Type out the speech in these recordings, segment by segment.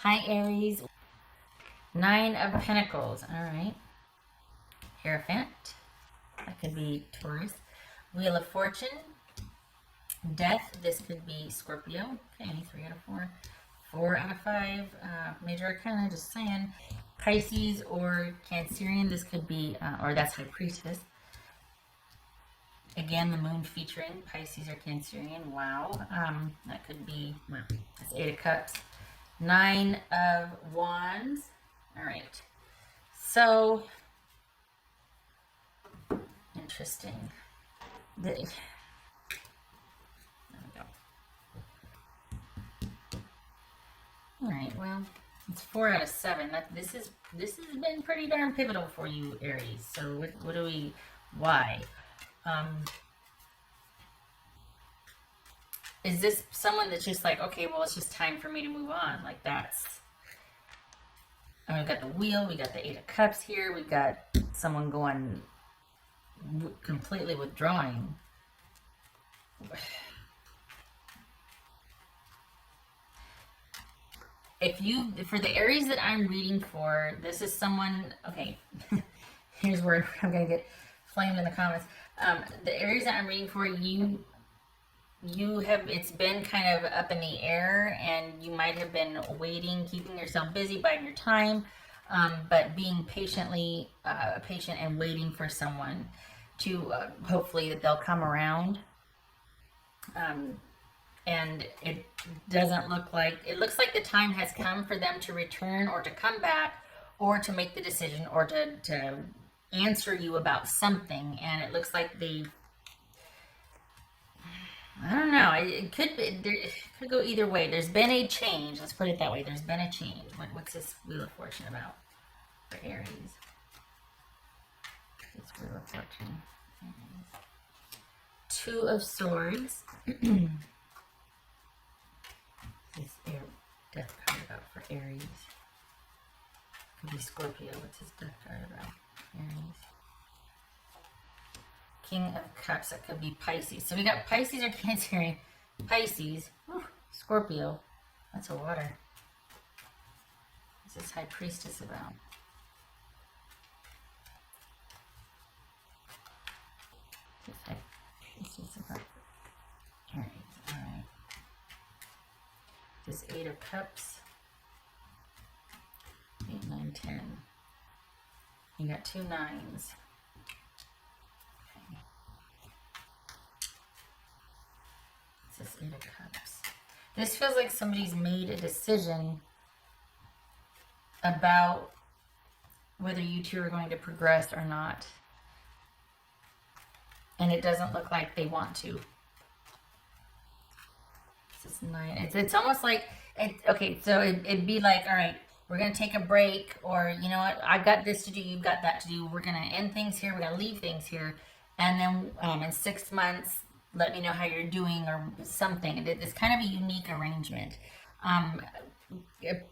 Hi, Aries. Nine of Pentacles. All right. Hierophant. That could be Taurus. Wheel of Fortune. Death. This could be Scorpio. Okay, 3 out of 4. 4 out of 5. Major Arcana, just saying. Pisces or Cancerian. This could be, or that's High Priestess. Again, the moon featuring Pisces or Cancerian. Wow. That could be, well, that's 8 of Cups. 9 of Wands. All right. So, interesting. There we go. All right. Well, it's 4 out of 7. This has been pretty darn pivotal for you, Aries. So what do we? Why? Is this someone that's just like, okay, well, it's just time for me to move on? Like that's. And we've got the wheel, we got the 8 of Cups here, we got someone going completely withdrawing. For the Aries that I'm reading for, this is someone, okay, here's where I'm going to get flamed in the comments. The Aries that I'm reading for, it's been kind of up in the air, and you might have been waiting, keeping yourself busy, biding your time, but being patient and waiting for someone to hopefully that they'll come around. And it looks like the time has come for them to return or to come back or to make the decision or to answer you about something. And it looks like I don't know. It could go either way. There's been a change. Let's put it that way. There's been a change. What's this Wheel of Fortune about for Aries? This Wheel of Fortune. Aries. 2 of Swords. This death card about for Aries. Could be Scorpio. What's his death card about? Aries. King of Cups, that could be Pisces. So we got Pisces or Cancerian. Pisces. Whew, Scorpio. That's a water. What's this High Priestess about? What's this High Priestess about? Aries. Alright. This 8 of Cups. 8, 9, 10. You got 2 9s. This 8 of Cups. This feels like somebody's made a decision about whether you two are going to progress or not. And it doesn't look like they want to. This is 9. It's almost like, okay, so it'd be like, all right, we're going to take a break, or, you know what, I've got this to do, you've got that to do. We're going to end things here. We're going to leave things here. And then in 6 months, let me know how you're doing or something. It's kind of a unique arrangement.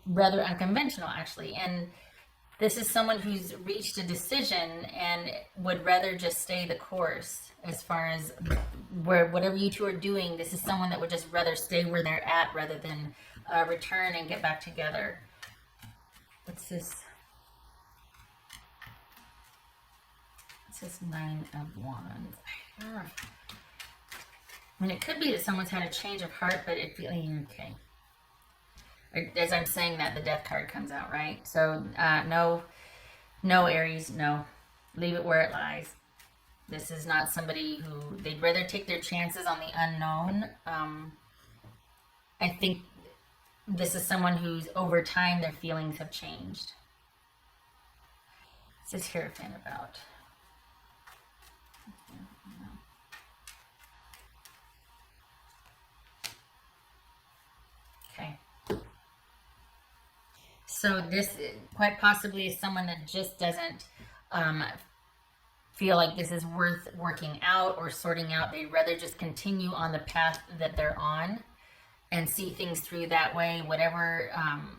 Rather unconventional, actually. And this is someone who's reached a decision and would rather just stay the course as far as whatever you two are doing. This is someone that would just rather stay where they're at rather than return and get back together. What's this? What's this 9 of Wands? I mean, it could be that someone's had a change of heart, but it feeling okay. As I'm saying that, the Death card comes out, right? So, no, Aries, no. Leave it where it lies. This is not somebody who, they'd rather take their chances on the unknown. I think this is someone who's, over time, their feelings have changed. What's this Hierophant about? Okay. So this quite possibly is someone that just doesn't feel like this is worth working out or sorting out. They'd rather just continue on the path that they're on and see things through that way, whatever.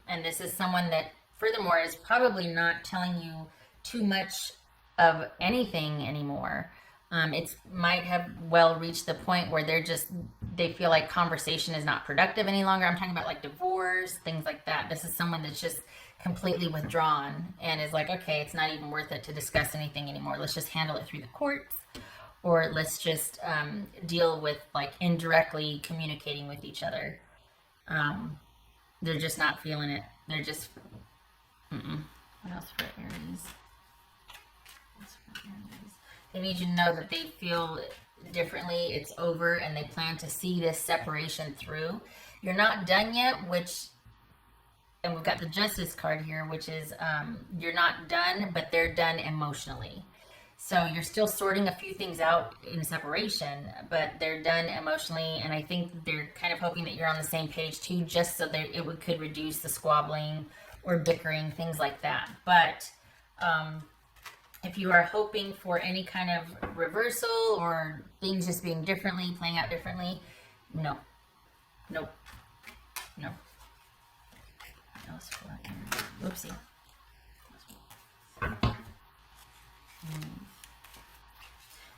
And this is someone that, furthermore, is probably not telling you too much of anything anymore. It might have well reached the point where they feel like conversation is not productive any longer. I'm talking about like divorce, things like that. This is someone that's just completely withdrawn and is like, okay, it's not even worth it to discuss anything anymore. Let's just handle it through the courts, or let's just deal with like indirectly communicating with each other. They're just not feeling it. They're just, what else for Aries? They need you to know that they feel differently. It's over, and they plan to see this separation through. You're not done yet, and we've got the Justice card here, which is you're not done, but they're done emotionally. So you're still sorting a few things out in separation, but they're done emotionally, and I think they're kind of hoping that you're on the same page too, just so that could reduce the squabbling or bickering, things like that. But if you are hoping for any kind of reversal or things just being differently, playing out differently, no. Nope. No. Oopsie.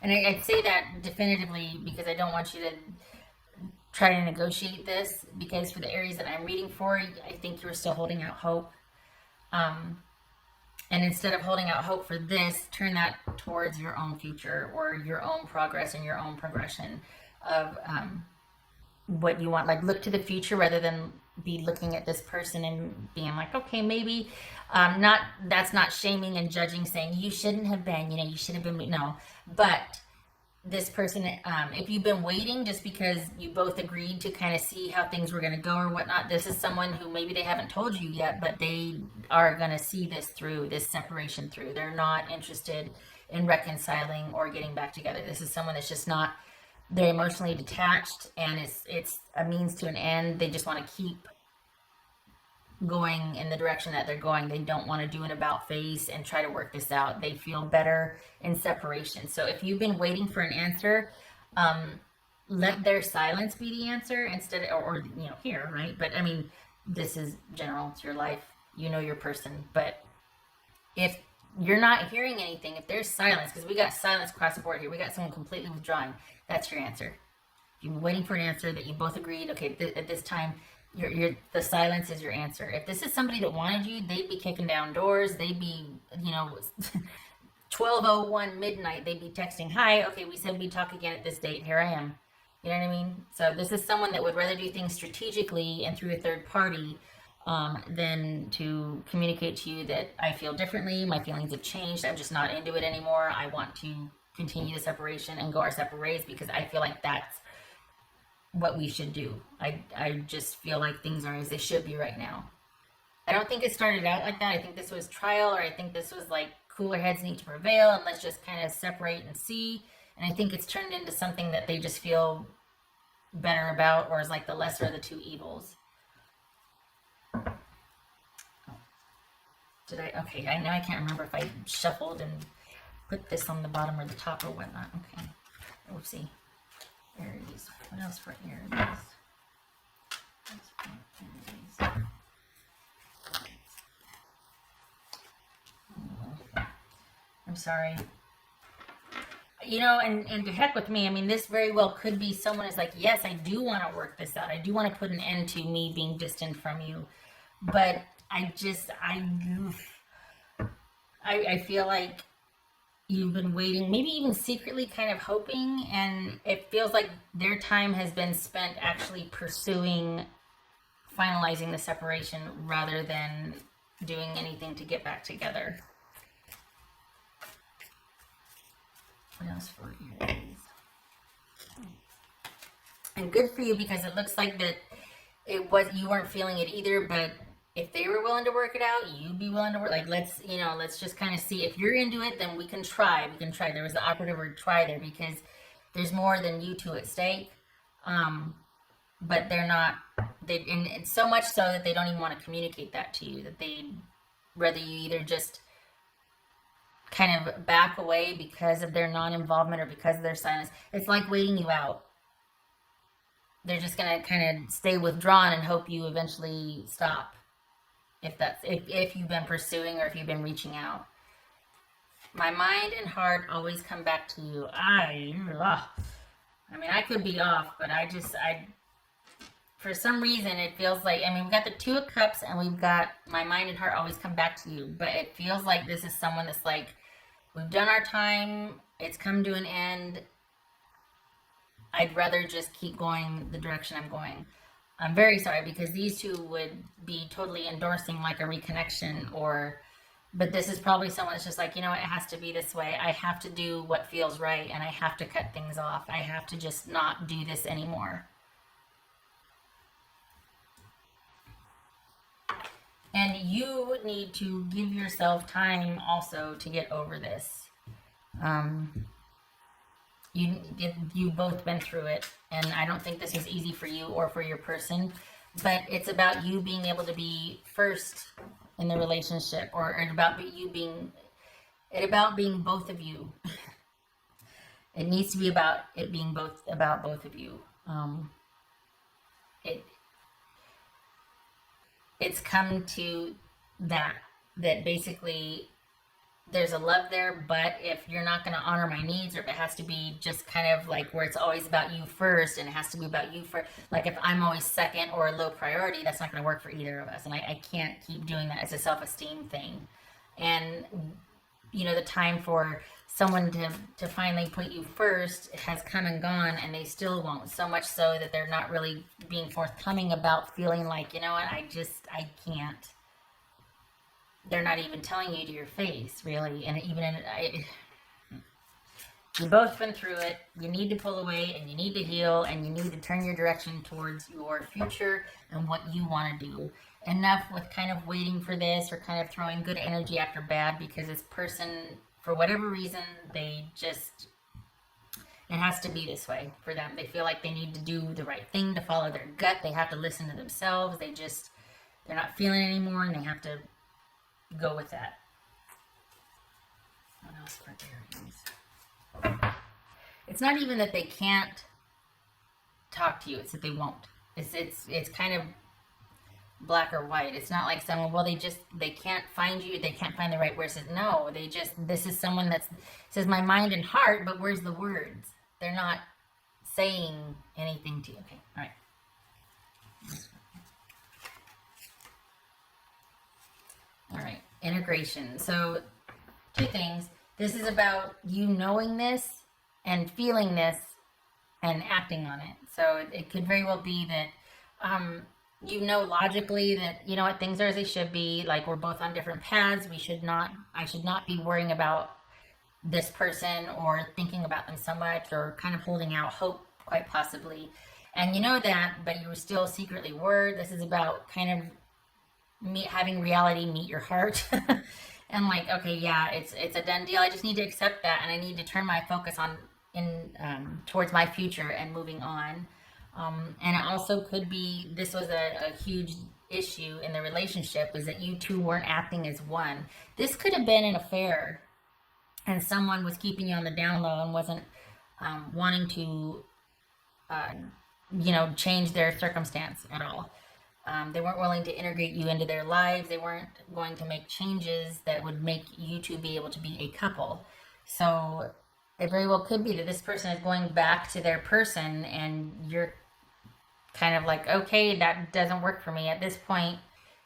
And I'd say that definitively because I don't want you to try to negotiate this, because for the Aries that I'm reading for, I think you're still holding out hope. And instead of holding out hope for this, turn that towards your own future or your own progress and your own progression of what you want. Like, look to the future rather than be looking at this person and being like, okay, maybe that's not shaming and judging, saying you shouldn't have been, you should have been, no. But this person, if you've been waiting just because you both agreed to kind of see how things were going to go or whatnot, this is someone who maybe they haven't told you yet, but they are going to see this through, this separation through. They're not interested in reconciling or getting back together. This is someone that's just not, they're emotionally detached, and it's a means to an end. They just want to keep going in the direction that they're going. They don't want to do an about face and try to work this out. They feel better in separation. So if you've been waiting for an answer, let their silence be the answer instead of, or here, right? But I mean, this is general. It's your life. You know your person. But if you're not hearing anything, if there's silence, because we got silence across the board here. We got someone completely withdrawing. That's your answer. You've been waiting for an answer that you both agreed, okay, at this time, the silence is your answer. If this is somebody that wanted you, they'd be kicking down doors. They'd be, 12:01 midnight. They'd be texting, hi, okay, we said we'd talk again at this date. Here I am. You know what I mean? So this is someone that would rather do things strategically and through a third party than to communicate to you that I feel differently. My feelings have changed. I'm just not into it anymore. I want to continue the separation and go our separate ways because I feel like that's what we should do. I just feel like things are as they should be right now. I don't think it started out like that. I think this was trial, or I think this was like cooler heads need to prevail and let's just kind of separate and see. And I think it's turned into something that they just feel better about, or is like the lesser of the two evils. Okay, I can't remember if I shuffled and put this on the bottom or the top or whatnot. Okay, we'll see. Aries. What else for Aries? I'm sorry. And to heck with me. I mean, this very well could be someone is like, yes, I do want to work this out. I do want to put an end to me being distant from you. But I feel like you've been waiting, maybe even secretly kind of hoping, and it feels like their time has been spent actually pursuing finalizing the separation rather than doing anything to get back together. What else for Aries? And good for you, because it looks like that you weren't feeling it either, but if they were willing to work it out, you'd be willing to work. Like, let's just kind of see. If you're into it, then we can try. There was the operative word try there, because there's more than you two at stake. But they're not, and so much so that they don't even want to communicate that to you, that they'd rather you either just kind of back away because of their non-involvement or because of their silence. It's like waiting you out. They're just going to kind of stay withdrawn and hope you eventually stop. If you've been pursuing or if you've been reaching out. My mind and heart always come back to you. I mean, I could be off, but for some reason, it feels like, I mean, we've got the Two of Cups and we've got my mind and heart always come back to you. But it feels like this is someone that's like, we've done our time. It's come to an end. I'd rather just keep going the direction I'm going. I'm very sorry because these two would be totally endorsing like a reconnection but this is probably someone that's just like, you know, it has to be this way. I have to do what feels right and I have to cut things off. I have to just not do this anymore. And you need to give yourself time also to get over this. You've both been through it, and I don't think this was easy for you or for your person, but it's about you being able to be first in the relationship, or about being both of you. It needs to be about it being about both of you. It's come to that basically there's a love there, but if you're not going to honor my needs, or if it has to be just kind of like where it's always about you first and it has to be about you first, like if I'm always second or a low priority, that's not going to work for either of us. And I can't keep doing that. It's a self-esteem thing. And, you know, the time for someone to finally put you first has come and gone, and they still won't. So much so that they're not really being forthcoming about feeling like, you know what, I can't. They're not even telling you to your face, really. And even you've both been through it. You need to pull away and you need to heal and you need to turn your direction towards your future and what you want to do. Enough with kind of waiting for this or kind of throwing good energy after bad, because this person, for whatever reason, it has to be this way for them. They feel like they need to do the right thing, to follow their gut. They have to listen to themselves. They're not feeling it anymore, and they have to go with that. What else for Aries? It's not even that they can't talk to you, it's that they won't. It's kind of black or white. It's not like someone, well, they can't find you, they can't find the right words. No, this is someone that says my mind and heart, but where's the words? They're not saying anything to you. Okay, all right. All right, integration. So, two things. This is about you knowing this and feeling this and acting on it. So it could very well be that you know logically that, you know what, things are as they should be. Like, we're both on different paths. I should not be worrying about this person or thinking about them so much, or kind of holding out hope, quite possibly. And you know that, but you still secretly were. This is about kind of having reality meet your heart. And like, okay, yeah, it's a done deal. I just need to accept that, and I need to turn my focus towards my future and moving on. And it also could be this was a huge issue in the relationship, was that you two weren't acting as one. This could have been an affair, and someone was keeping you on the down low and wasn't wanting to, change their circumstance at all. They weren't willing to integrate you into their lives. They weren't going to make changes that would make you two be able to be a couple. So it very well could be that this person is going back to their person, and you're kind of like, okay, that doesn't work for me. At this point,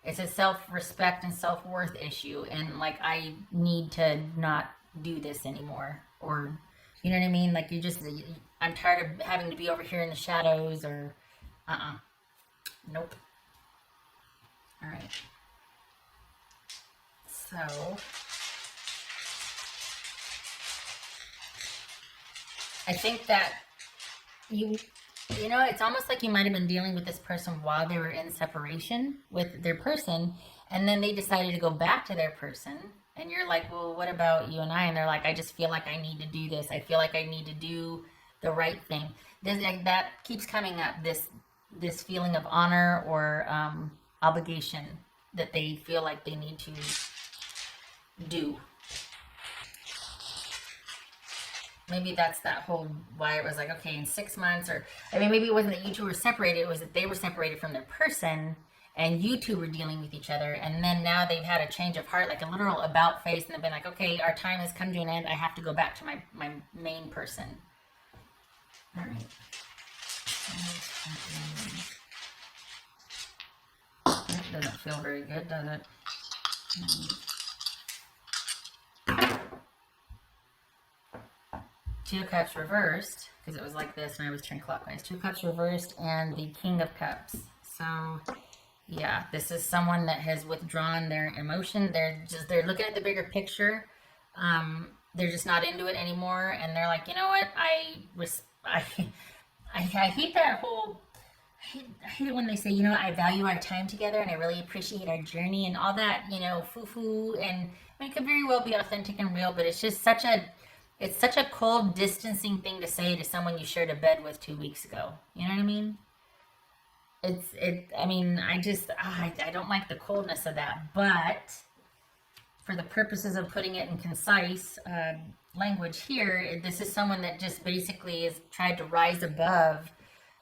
it's a self-respect and self-worth issue. And like, I need to not do this anymore. Or, you know what I mean? Like, I'm tired of having to be over here in the shadows, or, nope. All right. So, I think that you know, it's almost like you might have been dealing with this person while they were in separation with their person, and then they decided to go back to their person, and you're like, well, what about you and I? And they're like, I just feel like I need to do this. I feel like I need to do the right thing. That keeps coming up, this feeling of honor or obligation that they feel like they need to do. Maybe that's that whole why it was like, okay, in 6 months, or I mean, maybe it wasn't that you two were separated, it was that they were separated from their person, and you two were dealing with each other, and then now they've had a change of heart, like a literal about face, and they've been like, okay, our time has come to an end. I have to go back to my main person. All right. That doesn't feel very good, does it? Two of Cups reversed, because it was like this and I was turning clockwise. Two Cups reversed and the King of Cups. So, yeah, this is someone that has withdrawn their emotion. They're looking at the bigger picture. They're just not into it anymore, and they're like, you know what? I hate that whole. I hate it when they say, you know, I value our time together and I really appreciate our journey and all that, you know, foo-foo. And I mean, it could very well be authentic and real, but it's just such a cold, distancing thing to say to someone you shared a bed with 2 weeks ago. You know what I mean? I mean, I don't like the coldness of that, but for the purposes of putting it in concise language here, this is someone that just basically has tried to rise above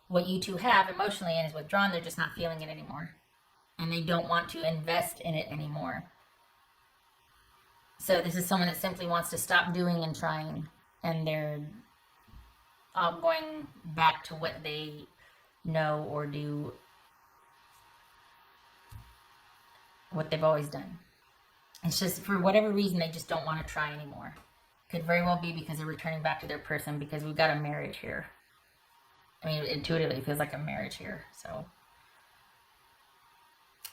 what you two have emotionally and is withdrawn. They're just not feeling it anymore, and they don't want to invest in it anymore. So this is someone that simply wants to stop doing and trying, and they're all going back to what they know or do, what they've always done. It's just, for whatever reason, they just don't want to try anymore. Could very well be because they're returning back to their person, because we've got a marriage here. I mean, intuitively, it feels like a marriage here. So,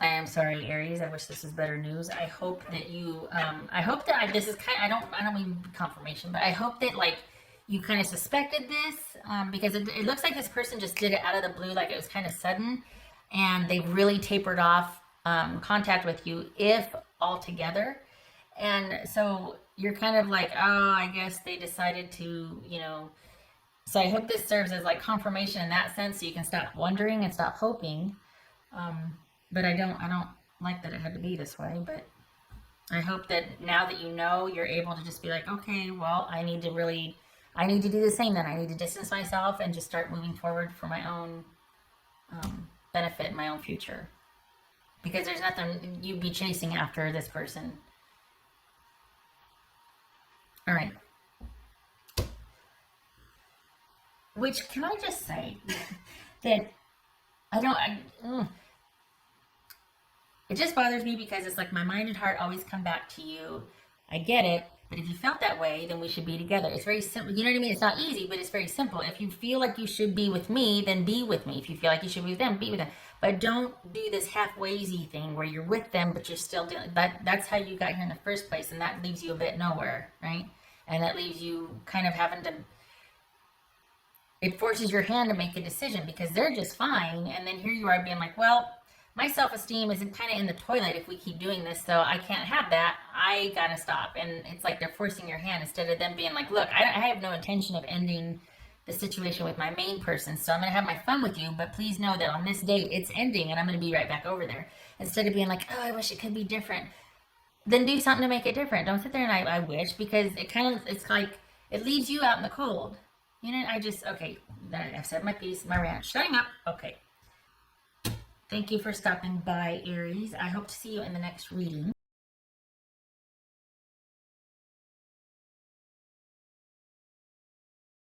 I am sorry, Aries. I wish this was better news. I hope that you, this is kind of, I don't mean confirmation, but I hope that, like, you kind of suspected this, because it looks like this person just did it out of the blue, like it was kind of sudden, and they've really tapered off contact with you, if altogether. And so you're kind of like, oh, I guess they decided to, you know. So I hope this serves as like confirmation in that sense, so you can stop wondering and stop hoping. But I don't like that it had to be this way. But I hope that now that you know, you're able to just be like, okay, well, I need to do the same then. I need to distance myself and just start moving forward for my own benefit, my own future. Because there's nothing you'd be chasing after this person. All right. Which, can I just say that it just bothers me, because it's like my mind and heart always come back to you. I get it, but if you felt that way, then we should be together. It's very simple. You know what I mean? It's not easy, but it's very simple. If you feel like you should be with me, then be with me. If you feel like you should be with them, be with them. But don't do this halfwaysy thing where you're with them, but you're still doing that. That's how you got here in the first place, and that leaves you a bit nowhere, right? And that leaves you kind of having to. It forces your hand to make a decision, because they're just fine, and then here you are being like, well, my self-esteem is kind of in the toilet if we keep doing this, so I can't have that. I gotta stop. And it's like they're forcing your hand, instead of them being like, look, I have no intention of ending the situation with my main person, so I'm gonna have my fun with you, but please know that on this date it's ending, and I'm gonna be right back over there. Instead of being like, oh, I wish it could be different, then do something to make it different. Don't sit there and I wish, because it's like it leaves you out in the cold. You know, okay, I've said my piece, my rant. Shutting up. Okay. Thank you for stopping by, Aries. I hope to see you in the next reading.